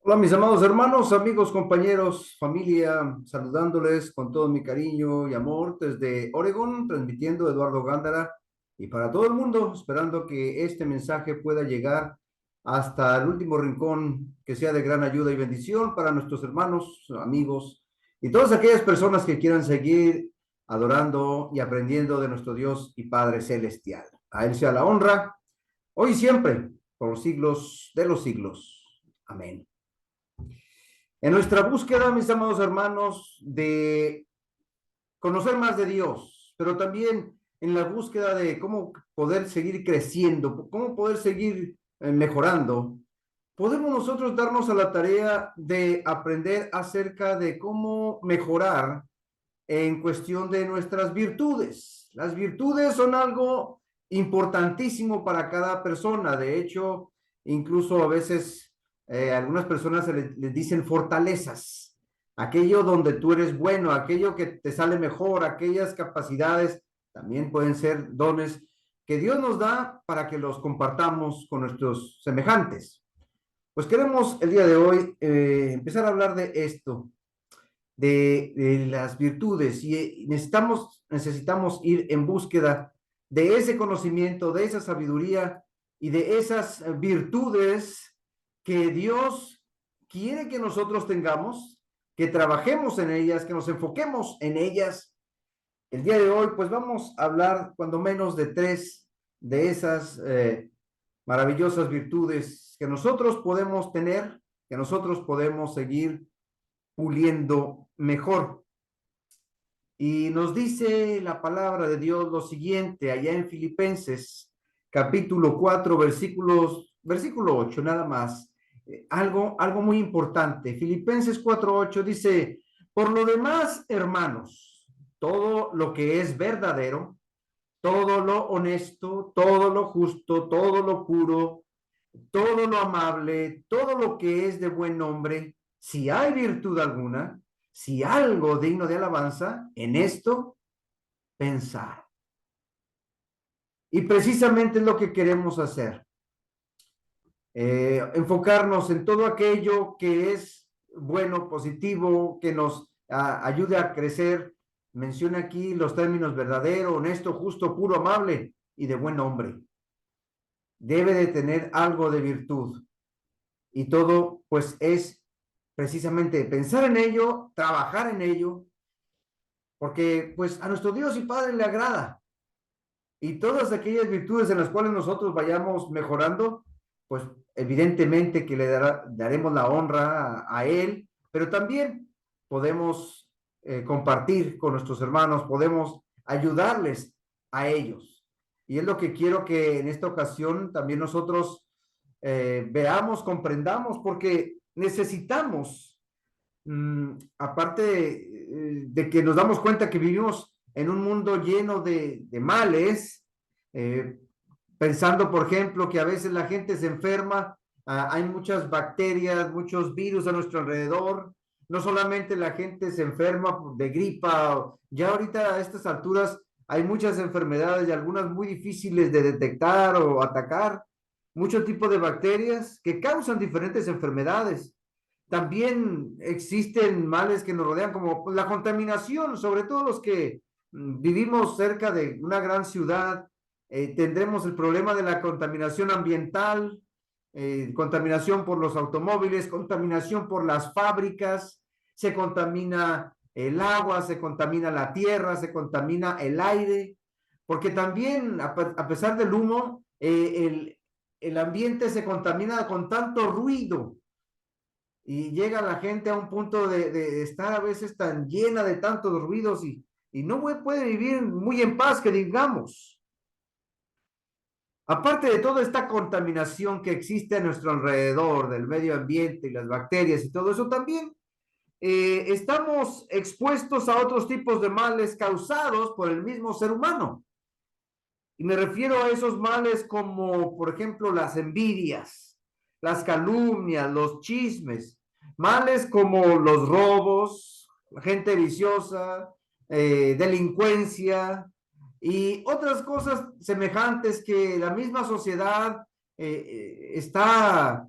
Hola mis amados hermanos, amigos, compañeros, familia, saludándoles con todo mi cariño y amor desde Oregón, transmitiendo Eduardo Gándara y para todo el mundo, esperando que este mensaje pueda llegar hasta el último rincón, que sea de gran ayuda y bendición para nuestros hermanos, amigos y todas aquellas personas que quieran seguir adorando y aprendiendo de nuestro Dios y Padre Celestial. A Él sea la honra, hoy y siempre, por los siglos de los siglos. Amén. En nuestra búsqueda, mis amados hermanos, de conocer más de Dios, pero también en la búsqueda de cómo poder seguir creciendo, cómo poder seguir mejorando, podemos nosotros darnos a la tarea de aprender acerca de cómo mejorar en cuestión de nuestras virtudes. Las virtudes son algo importantísimo para cada persona. De hecho, incluso a veces algunas personas les dicen fortalezas. Aquello donde tú eres bueno, aquello que te sale mejor, aquellas capacidades también pueden ser dones que Dios nos da para que los compartamos con nuestros semejantes. Pues queremos el día de hoy empezar a hablar de esto, de las virtudes y necesitamos ir en búsqueda de ese conocimiento, de esa sabiduría y de esas virtudes que Dios quiere que nosotros tengamos, que trabajemos en ellas, que nos enfoquemos en ellas. El día de hoy, pues vamos a hablar cuando menos de tres de esas maravillosas virtudes que nosotros podemos tener, que nosotros podemos seguir puliendo mejor. Y nos dice la palabra de Dios lo siguiente, allá en Filipenses, capítulo 4, versículo 8, nada más. Algo muy importante. Filipenses 4:8 dice, por lo demás, hermanos, todo lo que es verdadero, todo lo honesto, todo lo justo, todo lo puro, todo lo amable, todo lo que es de buen nombre, si hay virtud alguna, si algo digno de alabanza, en esto pensar. Y precisamente es lo que queremos hacer. Enfocarnos en todo aquello que es bueno, positivo, que nos ayude a crecer. Menciona aquí los términos verdadero, honesto, justo, puro, amable y de buen nombre. Debe de tener algo de virtud. Y todo, pues, es precisamente pensar en ello, trabajar en ello, porque, pues, a nuestro Dios y Padre le agrada. Y todas aquellas virtudes en las cuales nosotros vayamos mejorando, pues, evidentemente que daremos la honra a Él, pero también podemos compartir con nuestros hermanos, podemos ayudarles a ellos. Y es lo que quiero que en esta ocasión también nosotros veamos, comprendamos, porque necesitamos, aparte de que nos damos cuenta que vivimos en un mundo lleno de males, eh, pensando, por ejemplo, que a veces la gente se enferma, hay muchas bacterias, muchos virus a nuestro alrededor, no solamente la gente se enferma de gripa, ya ahorita a estas alturas hay muchas enfermedades y algunas muy difíciles de detectar o atacar, muchos tipos de bacterias que causan diferentes enfermedades. También existen males que nos rodean, como la contaminación, sobre todo los que vivimos cerca de una gran ciudad. Tendremos el problema de la contaminación ambiental, contaminación por los automóviles, contaminación por las fábricas, se contamina el agua, se contamina la tierra, se contamina el aire, porque también, a pesar del humo, el ambiente se contamina con tanto ruido y llega la gente a un punto de estar a veces tan llena de tantos ruidos y no puede vivir muy en paz, que digamos. Aparte de toda esta contaminación que existe a nuestro alrededor, del medio ambiente y las bacterias y todo eso, también estamos expuestos a otros tipos de males causados por el mismo ser humano. Y me refiero a esos males como, por ejemplo, las envidias, las calumnias, los chismes, males como los robos, gente viciosa, delincuencia y otras cosas semejantes que la misma sociedad está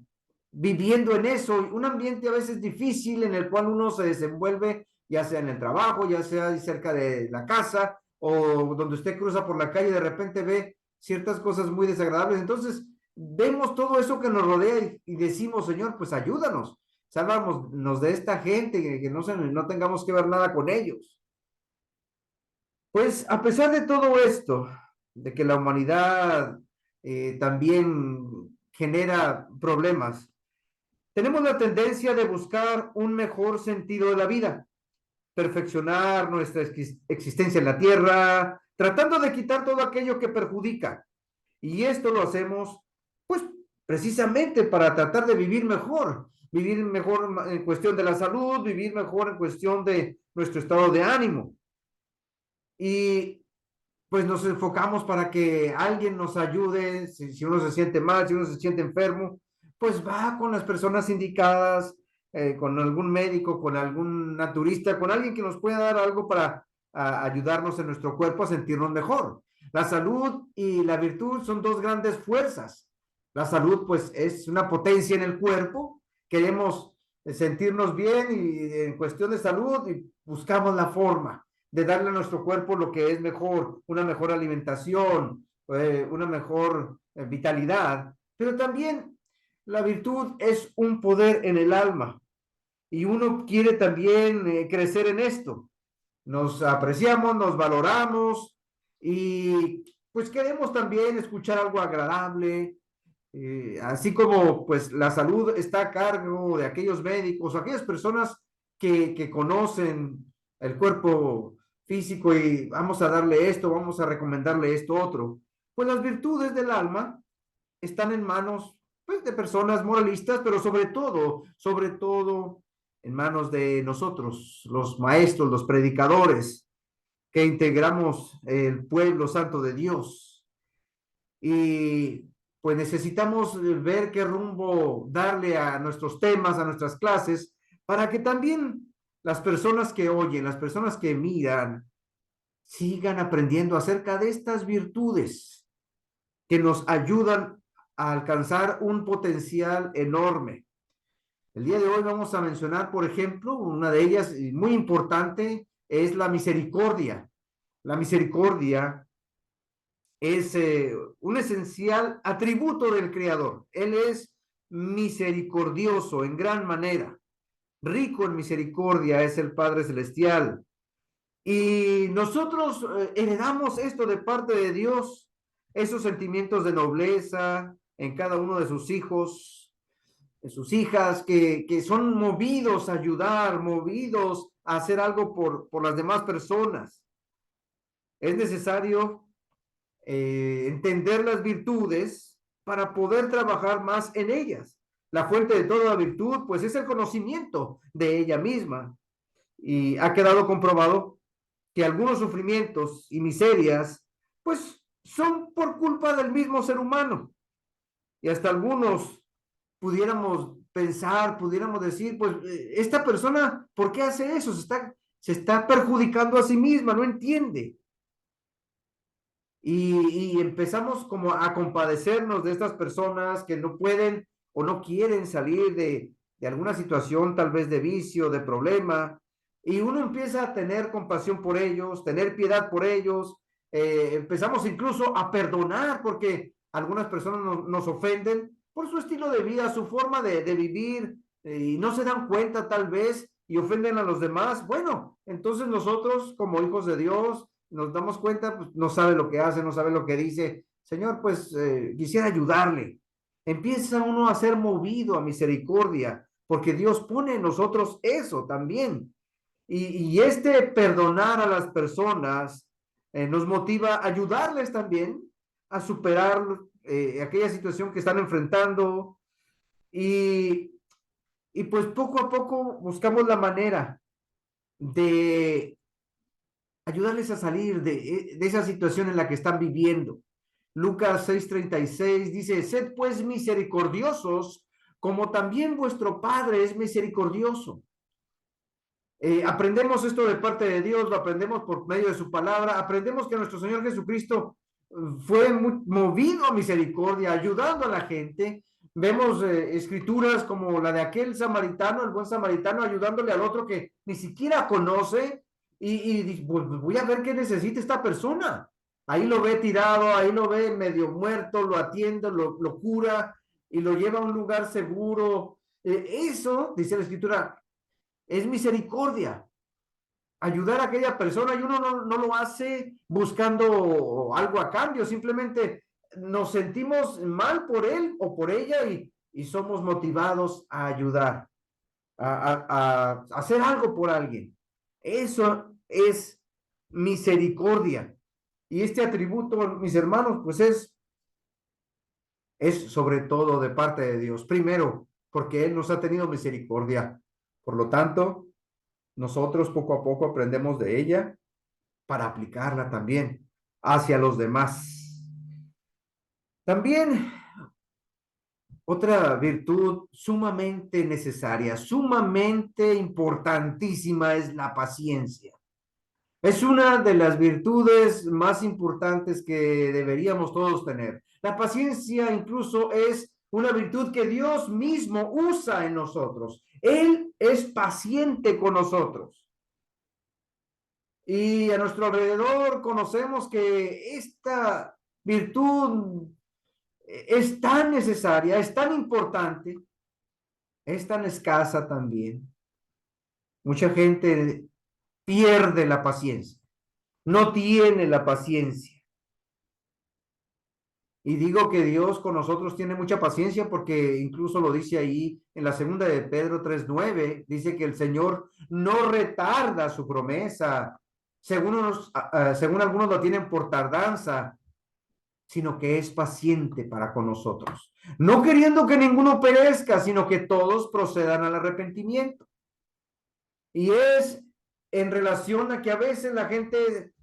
viviendo en eso, un ambiente a veces difícil en el cual uno se desenvuelve, ya sea en el trabajo, ya sea cerca de la casa o donde usted cruza por la calle, de repente ve ciertas cosas muy desagradables. Entonces, vemos todo eso que nos rodea y decimos, Señor, pues ayúdanos, sálvanos de esta gente, que no tengamos que ver nada con ellos. Pues a pesar de todo esto, de que la humanidad también genera problemas, tenemos la tendencia de buscar un mejor sentido de la vida, perfeccionar nuestra existencia en la tierra, tratando de quitar todo aquello que perjudica. Y esto lo hacemos, pues, precisamente para tratar de vivir mejor en cuestión de la salud, vivir mejor en cuestión de nuestro estado de ánimo. Y pues nos enfocamos para que alguien nos ayude, si uno se siente mal, si uno se siente enfermo, pues va con las personas indicadas, con algún médico, con algún naturista, con alguien que nos pueda dar algo para ayudarnos en nuestro cuerpo a sentirnos mejor. La salud y la virtud son dos grandes fuerzas. La salud, pues, es una potencia en el cuerpo. Queremos sentirnos bien y en cuestión de salud y buscamos la forma de darle a nuestro cuerpo lo que es mejor, una mejor alimentación, una mejor vitalidad, pero también la virtud es un poder en el alma y uno quiere también crecer en esto. Nos apreciamos, nos valoramos y pues queremos también escuchar algo agradable, así como pues la salud está a cargo de aquellos médicos o aquellas personas que conocen el cuerpo físico y vamos a darle esto, vamos a recomendarle esto otro. Pues las virtudes del alma están en manos pues, de personas moralistas, pero sobre todo en manos de nosotros, los maestros, los predicadores, que integramos el pueblo santo de Dios. Y pues necesitamos ver qué rumbo darle a nuestros temas, a nuestras clases, para que también las personas que oyen, las personas que miran, sigan aprendiendo acerca de estas virtudes que nos ayudan a alcanzar un potencial enorme. El día de hoy vamos a mencionar, por ejemplo, una de ellas muy importante es la misericordia. La misericordia es un esencial atributo del Creador. Él es misericordioso en gran manera. Rico en misericordia es el Padre Celestial. Y nosotros heredamos esto de parte de Dios, esos sentimientos de nobleza en cada uno de sus hijos, de sus hijas, que son movidos a ayudar, movidos a hacer algo por las demás personas. Es necesario entender las virtudes para poder trabajar más en ellas. La fuente de toda virtud, pues, es el conocimiento de ella misma. Y ha quedado comprobado que algunos sufrimientos y miserias, pues, son por culpa del mismo ser humano. Y hasta algunos pudiéramos pensar, pudiéramos decir, pues, esta persona, ¿por qué hace eso? Se está perjudicando a sí misma, no entiende. Y empezamos como a compadecernos de estas personas que no pueden o no quieren salir de alguna situación tal vez de vicio, de problema, y uno empieza a tener compasión por ellos, tener piedad por ellos, empezamos incluso a perdonar porque algunas personas nos ofenden por su estilo de vida, su forma de vivir, y no se dan cuenta tal vez y ofenden a los demás. Bueno, entonces nosotros como hijos de Dios nos damos cuenta, pues no sabe lo que hace, no sabe lo que dice. Señor, pues quisiera ayudarle. Empieza uno a ser movido a misericordia, porque Dios pone en nosotros eso también. Y este perdonar a las personas nos motiva a ayudarles también a superar aquella situación que están enfrentando y, y pues poco a poco buscamos la manera de ayudarles a salir de esa situación en la que están viviendo. Lucas 6:36 dice, sed pues misericordiosos, como también vuestro Padre es misericordioso. Aprendemos esto de parte de Dios, lo aprendemos por medio de su palabra, aprendemos que nuestro Señor Jesucristo fue movido a misericordia, ayudando a la gente, Vemos escrituras como la de aquel samaritano, el buen samaritano, ayudándole al otro que ni siquiera conoce y dice, pues voy a ver qué necesita esta persona. Ahí lo ve tirado, ahí lo ve medio muerto, lo atiende, lo cura y lo lleva a un lugar seguro. Eso, dice la escritura, es misericordia. Ayudar a aquella persona y uno no lo hace buscando algo a cambio, simplemente nos sentimos mal por él o por ella y somos motivados a ayudar, a hacer algo por alguien. Eso es misericordia. Y este atributo, mis hermanos, pues es sobre todo de parte de Dios. Primero, porque Él nos ha tenido misericordia. Por lo tanto, nosotros poco a poco aprendemos de ella para aplicarla también hacia los demás. También otra virtud sumamente necesaria, sumamente importantísima es la paciencia. Es una de las virtudes más importantes que deberíamos todos tener. La paciencia incluso es una virtud que Dios mismo usa en nosotros. Él es paciente con nosotros. Y a nuestro alrededor conocemos que esta virtud es tan necesaria, es tan importante, es tan escasa también. Mucha gente pierde la paciencia, no tiene la paciencia. Y digo que Dios con nosotros tiene mucha paciencia porque incluso lo dice ahí en la segunda de Pedro 3:9, dice que el Señor no retarda su promesa, según algunos lo tienen por tardanza, sino que es paciente para con nosotros, no queriendo que ninguno perezca, sino que todos procedan al arrepentimiento. Y es en relación a que a veces la gente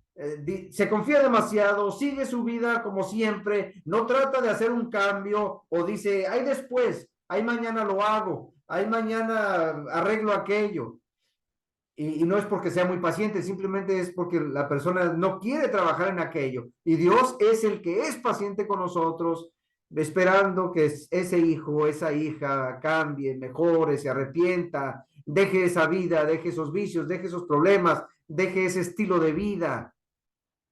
se confía demasiado, sigue su vida como siempre, no trata de hacer un cambio o dice, ay después, ay mañana lo hago, ay mañana arreglo aquello. Y no es porque sea muy paciente, simplemente es porque la persona no quiere trabajar en aquello. Y Dios es el que es paciente con nosotros, esperando que ese hijo, esa hija cambie, mejore, se arrepienta, deje esa vida, deje esos vicios, deje esos problemas, deje ese estilo de vida.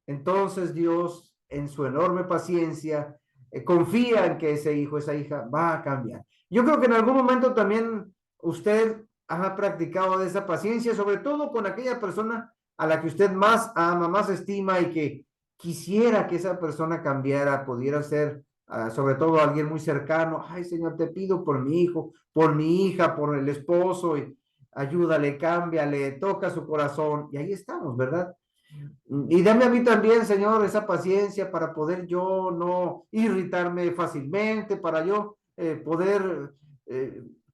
Entonces Dios, en su enorme paciencia, confía en que ese hijo, esa hija va a cambiar. Yo creo que en algún momento también usted ha practicado de esa paciencia, sobre todo con aquella persona a la que usted más ama, más estima y que quisiera que esa persona cambiara, pudiera ser sobre todo alguien muy cercano. Ay, Señor, te pido por mi hijo, por mi hija, por el esposo, y ayúdale, cámbiale, toca su corazón. Y ahí estamos, ¿verdad? Y dame a mí también, Señor, esa paciencia para poder yo no irritarme fácilmente, para yo poder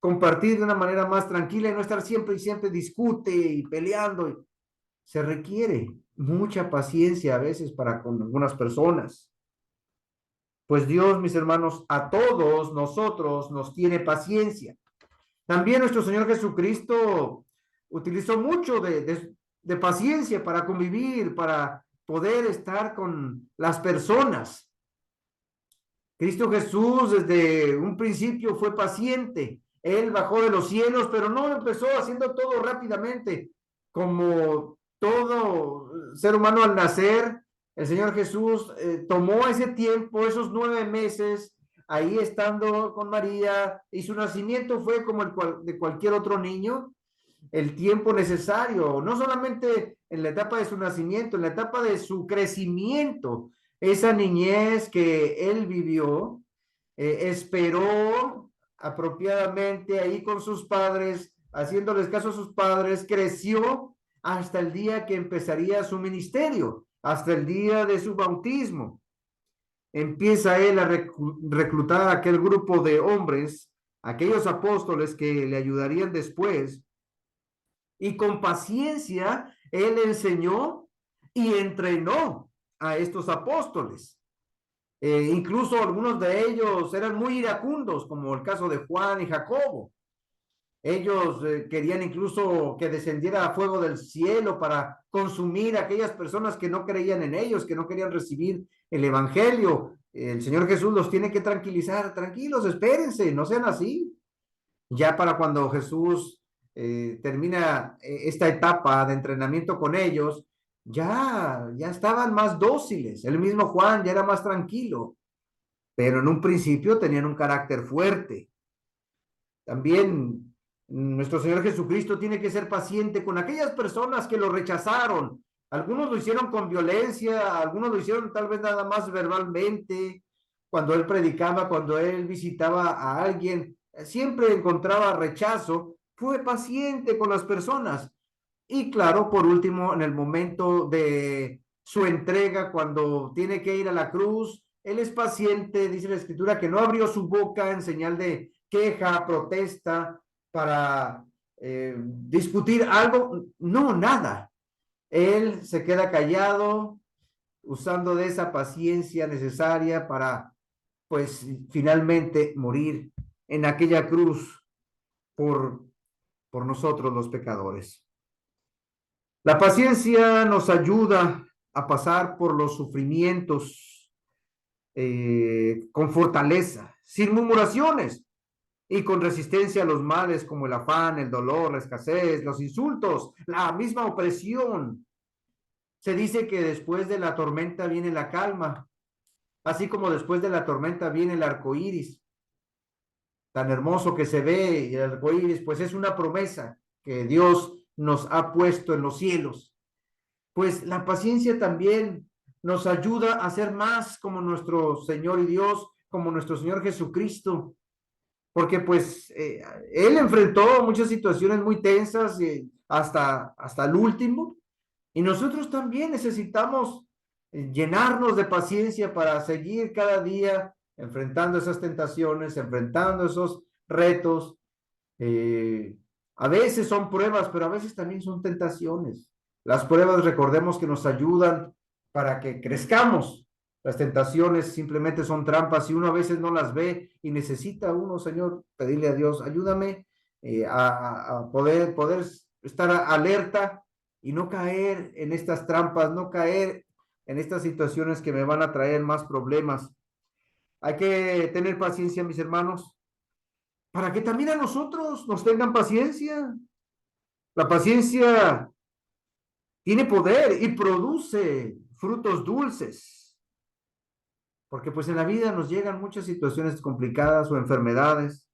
compartir de una manera más tranquila y no estar siempre y siempre discute y peleando. Se requiere mucha paciencia a veces para con algunas personas. Pues Dios, mis hermanos, a todos nosotros nos tiene paciencia. También nuestro Señor Jesucristo utilizó mucho de paciencia para convivir, para poder estar con las personas. Cristo Jesús desde un principio fue paciente. Él bajó de los cielos, pero no empezó haciendo todo rápidamente. Como todo ser humano al nacer, el Señor Jesús tomó ese tiempo, esos 9 meses, ahí estando con María, y su nacimiento fue como el de cualquier otro niño, el tiempo necesario, no solamente en la etapa de su nacimiento, en la etapa de su crecimiento, esa niñez que él vivió, esperó apropiadamente ahí con sus padres, haciéndoles caso a sus padres, creció hasta el día que empezaría su ministerio, hasta el día de su bautismo. Empieza él a reclutar a aquel grupo de hombres, aquellos apóstoles que le ayudarían después, y con paciencia él enseñó y entrenó a estos apóstoles. Incluso algunos de ellos eran muy iracundos, como el caso de Juan y Jacobo. Ellos querían incluso que descendiera fuego del cielo para consumir a aquellas personas que no creían en ellos, que no querían recibir el evangelio. el Señor Jesús los tiene que tranquilizar. Tranquilos, espérense, no sean así. Ya para cuando Jesús termina esta etapa de entrenamiento con ellos, ya estaban más dóciles. El mismo Juan ya era más tranquilo, pero en un principio tenían un carácter fuerte. También nuestro Señor Jesucristo tiene que ser paciente con aquellas personas que lo rechazaron. Algunos lo hicieron con violencia, algunos lo hicieron tal vez nada más verbalmente. Cuando él predicaba, cuando él visitaba a alguien, siempre encontraba rechazo. Fue paciente con las personas. Y claro, por último, en el momento de su entrega, cuando tiene que ir a la cruz, él es paciente, dice la Escritura, que no abrió su boca en señal de queja, protesta, para discutir algo. No, nada. Él se queda callado, usando de esa paciencia necesaria para, pues, finalmente morir en aquella cruz por, por nosotros los pecadores. La paciencia nos ayuda a pasar por los sufrimientos con fortaleza, sin murmuraciones y con resistencia a los males como el afán, el dolor, la escasez, los insultos, la misma opresión. Se dice que después de la tormenta viene la calma, así como después de la tormenta viene el arco iris, tan hermoso que se ve, y el arco iris, pues es una promesa que Dios nos ha puesto en los cielos. Pues la paciencia también nos ayuda a ser más como nuestro Señor y Dios, como nuestro Señor Jesucristo, porque pues Él enfrentó muchas situaciones muy tensas hasta el último, y nosotros también necesitamos llenarnos de paciencia para seguir cada día enfrentando esas tentaciones, enfrentando esos retos. Eh, a veces son pruebas, pero a veces también son tentaciones. Las pruebas, recordemos que nos ayudan para que crezcamos. Las tentaciones simplemente son trampas y uno a veces no las ve y necesita uno, Señor, pedirle a Dios, ayúdame a poder estar alerta y no caer en estas trampas, no caer en estas situaciones que me van a traer más problemas. Hay que tener paciencia, mis hermanos, para que también a nosotros nos tengan paciencia. La paciencia tiene poder y produce frutos dulces, porque pues en la vida nos llegan muchas situaciones complicadas o enfermedades.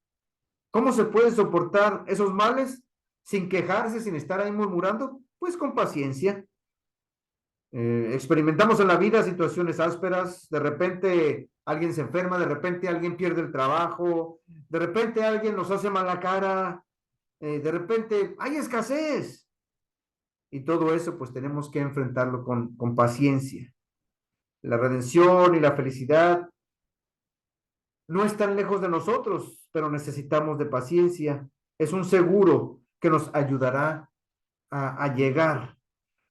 ¿Cómo se puede soportar esos males sin quejarse, sin estar ahí murmurando? Pues con paciencia. Experimentamos en la vida situaciones ásperas, de repente alguien se enferma, de repente alguien pierde el trabajo, de repente alguien nos hace mala cara, de repente hay escasez y todo eso pues tenemos que enfrentarlo con paciencia. La redención y la felicidad no están lejos de nosotros, pero necesitamos de paciencia. Es un seguro que nos ayudará a llegar,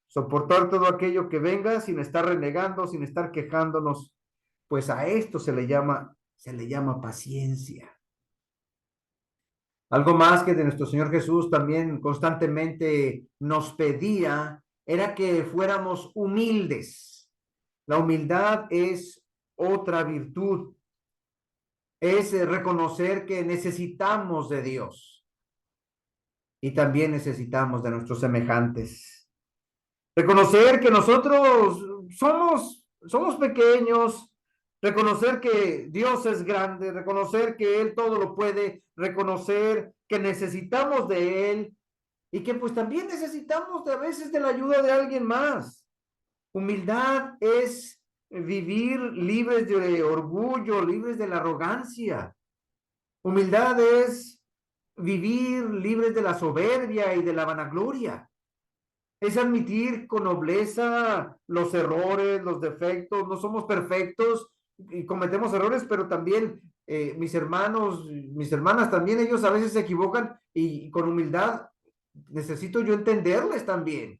soportar todo aquello que venga sin estar renegando, sin estar quejándonos, pues a esto se le llama paciencia. Algo más que de nuestro Señor Jesús también constantemente nos pedía era que fuéramos humildes. La humildad es otra virtud, es reconocer que necesitamos de Dios y también necesitamos de nuestros semejantes. Reconocer que nosotros somos pequeños, reconocer que Dios es grande, reconocer que Él todo lo puede, reconocer que necesitamos de Él y que pues también necesitamos a veces de la ayuda de alguien más. Humildad es vivir libres de orgullo, libres de la arrogancia. Humildad es vivir libres de la soberbia y de la vanagloria. Es admitir con nobleza los errores, los defectos. No somos perfectos y cometemos errores, pero también mis hermanos, mis hermanas también, ellos a veces se equivocan y con humildad necesito yo entenderles también.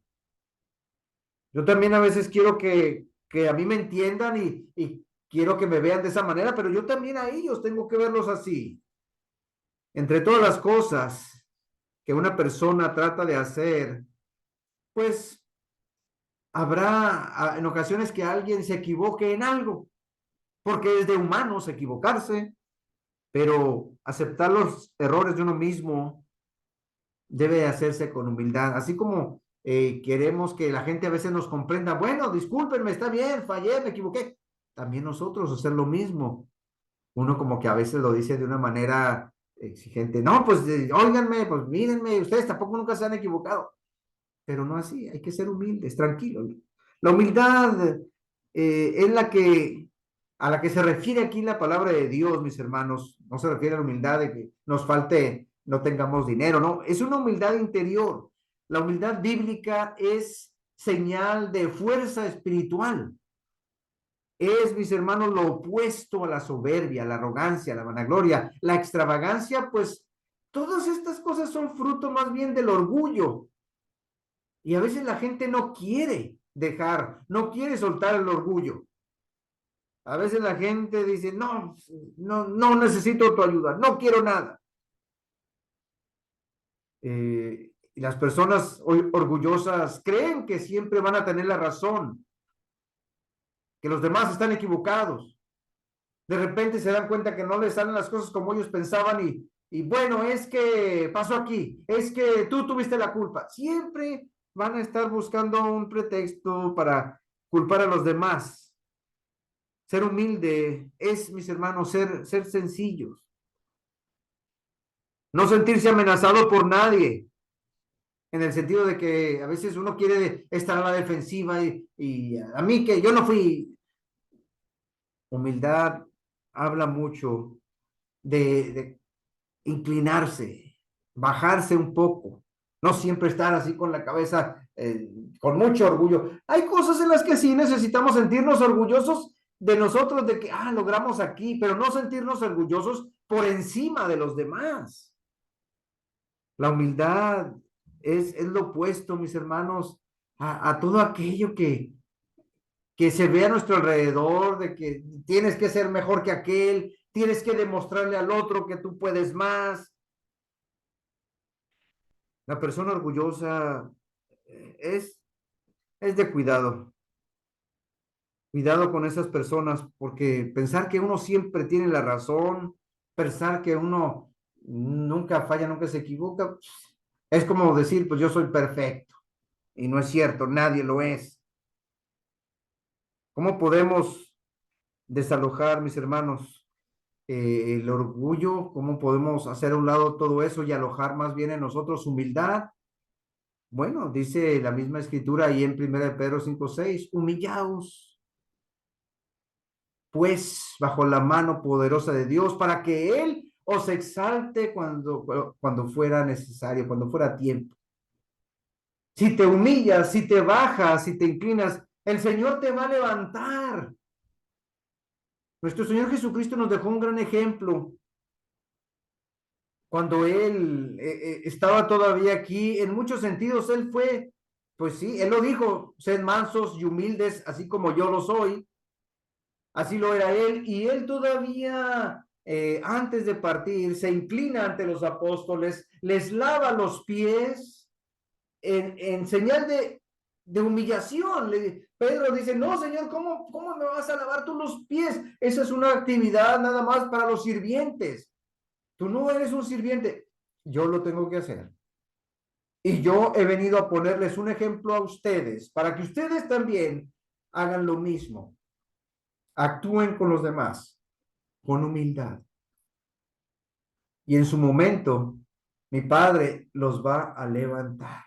Yo también a veces quiero que a mí me entiendan y quiero que me vean de esa manera, pero yo también a ellos tengo que verlos así. Entre todas las cosas que una persona trata de hacer, pues habrá en ocasiones que alguien se equivoque en algo. porque es de humanos equivocarse, pero aceptar los errores de uno mismo debe hacerse con humildad, así como queremos que la gente a veces nos comprenda, bueno, discúlpenme, está bien, fallé, me equivoqué, también nosotros hacer lo mismo. Uno como que a veces lo dice de una manera exigente, no, pues óiganme, pues mírenme, ustedes tampoco nunca se han equivocado, pero no así, hay que ser humildes, tranquilos. La humildad es a la que se refiere aquí la palabra de Dios, mis hermanos. No se refiere a la humildad de que nos falte, no tengamos dinero, no. Es una humildad interior. La humildad bíblica es señal de fuerza espiritual. Es, mis hermanos, lo opuesto a la soberbia, la arrogancia, la vanagloria, la extravagancia, pues todas estas cosas son fruto más bien del orgullo. Y a veces la gente no quiere no quiere soltar el orgullo. A veces la gente dice, no, no necesito tu ayuda, no quiero nada. Y las personas orgullosas creen que siempre van a tener la razón, que los demás están equivocados. De repente se dan cuenta que no les salen las cosas como ellos pensaban y bueno, es que pasó aquí, es que tú tuviste la culpa. Siempre van a estar buscando un pretexto para culpar a los demás. Ser humilde es, mis hermanos, ser sencillos. No sentirse amenazado por nadie, en el sentido de que a veces uno quiere estar a la defensiva y a mí que yo no fui. Humildad habla mucho de inclinarse, bajarse un poco, no siempre estar así con la cabeza, con mucho orgullo. Hay cosas en las que sí necesitamos sentirnos orgullosos de nosotros, de que, logramos aquí, pero no sentirnos orgullosos por encima de los demás. La humildad es lo opuesto, mis hermanos, a todo aquello que se ve a nuestro alrededor, de que tienes que ser mejor que aquel, tienes que demostrarle al otro que tú puedes más. La persona orgullosa es de cuidado. Cuidado con esas personas, porque pensar que uno siempre tiene la razón, pensar que uno nunca falla, nunca se equivoca, es como decir, pues yo soy perfecto. Y no es cierto, nadie lo es. ¿Cómo podemos desalojar, mis hermanos, el orgullo? ¿Cómo podemos hacer a un lado todo eso y alojar más bien en nosotros humildad? Bueno, dice la misma escritura ahí en 1 Pedro 5:6, humillaos pues bajo la mano poderosa de Dios para que Él os exalte cuando fuera necesario, cuando fuera tiempo. Si te humillas, si te bajas, si te inclinas, el Señor te va a levantar. Nuestro Señor Jesucristo nos dejó un gran ejemplo cuando Él estaba todavía aquí. En muchos sentidos, Él fue, pues sí, Él lo dijo, sed mansos y humildes, así como yo lo soy. Así lo era él, y él todavía, antes de partir, se inclina ante los apóstoles, les lava los pies en señal de humillación. Pedro dice, no, Señor, ¿cómo me vas a lavar tú los pies? Esa es una actividad nada más para los sirvientes. Tú no eres un sirviente, yo lo tengo que hacer. Y yo he venido a ponerles un ejemplo a ustedes, para que ustedes también hagan lo mismo. Actúen con los demás con humildad. Y en su momento, mi Padre los va a levantar.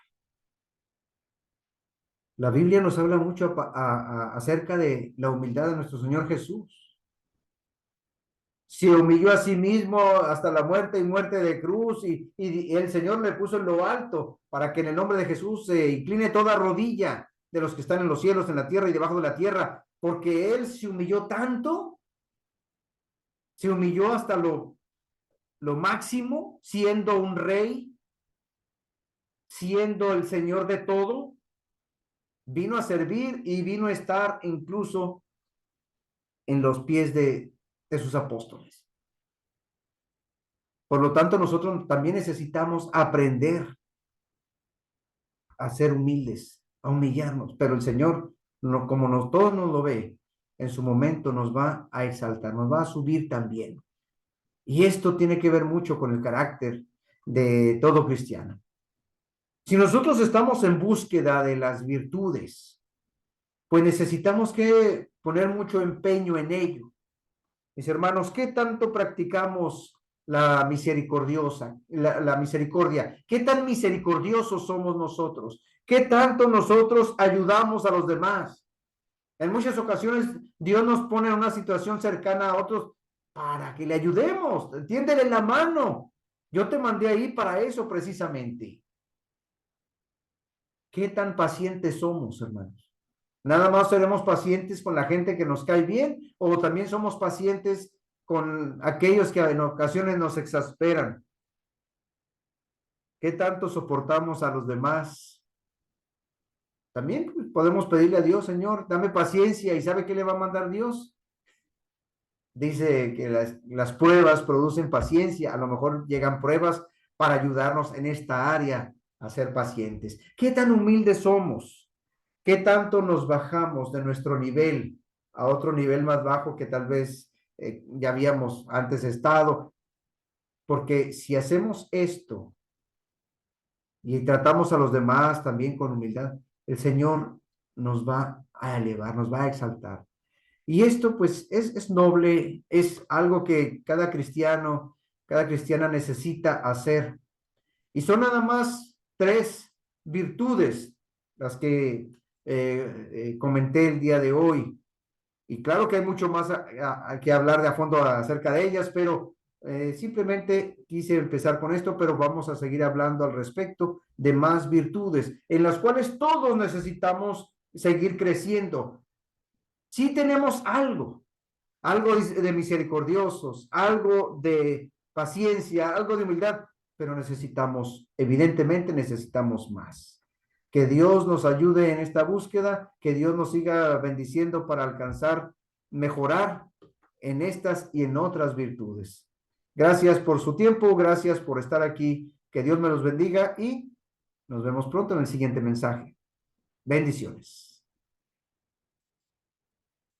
La Biblia nos habla mucho acerca de la humildad de nuestro Señor Jesús. Se humilló a sí mismo hasta la muerte y muerte de cruz y el Señor le puso en lo alto para que en el nombre de Jesús se incline toda rodilla de los que están en los cielos, en la tierra y debajo de la tierra, porque Él se humilló tanto, se humilló hasta lo máximo, siendo un rey, siendo el Señor de todo, vino a servir y vino a estar incluso en los pies de sus apóstoles. Por lo tanto, nosotros también necesitamos aprender a ser humildes, a humillarnos, pero el Señor, como todos nos lo ve, en su momento nos va a exaltar, nos va a subir también. Y esto tiene que ver mucho con el carácter de todo cristiano. Si nosotros estamos en búsqueda de las virtudes, pues necesitamos que poner mucho empeño en ello. Mis hermanos, ¿qué tanto practicamos la misericordia? ¿Qué tan misericordiosos somos nosotros? ¿Qué tanto nosotros ayudamos a los demás? En muchas ocasiones Dios nos pone en una situación cercana a otros para que le ayudemos. Tiéndele la mano. Yo te mandé ahí para eso precisamente. ¿Qué tan pacientes somos, hermanos? ¿Nada más seremos pacientes con la gente que nos cae bien o también somos pacientes con aquellos que en ocasiones nos exasperan? ¿Qué tanto soportamos a los demás? También pues, podemos pedirle a Dios, Señor, dame paciencia, y ¿sabe qué le va a mandar Dios? Dice que las pruebas producen paciencia, a lo mejor llegan pruebas para ayudarnos en esta área a ser pacientes. ¿Qué tan humildes somos? ¿Qué tanto nos bajamos de nuestro nivel a otro nivel más bajo que tal vez ya habíamos antes estado? Porque si hacemos esto y tratamos a los demás también con humildad, el Señor nos va a elevar, nos va a exaltar. Y esto pues es noble, es algo que cada cristiano, cada cristiana necesita hacer. Y son nada más 3 virtudes las que comenté el día de hoy. Y claro que hay mucho más que hablar de a fondo acerca de ellas, pero simplemente quise empezar con esto, pero vamos a seguir hablando al respecto de más virtudes, en las cuales todos necesitamos seguir creciendo. Sí tenemos algo de misericordiosos, algo de paciencia, algo de humildad, pero necesitamos, evidentemente necesitamos más. Que Dios nos ayude en esta búsqueda, que Dios nos siga bendiciendo para alcanzar, mejorar en estas y en otras virtudes. Gracias por su tiempo, gracias por estar aquí, que Dios me los bendiga y nos vemos pronto en el siguiente mensaje. Bendiciones.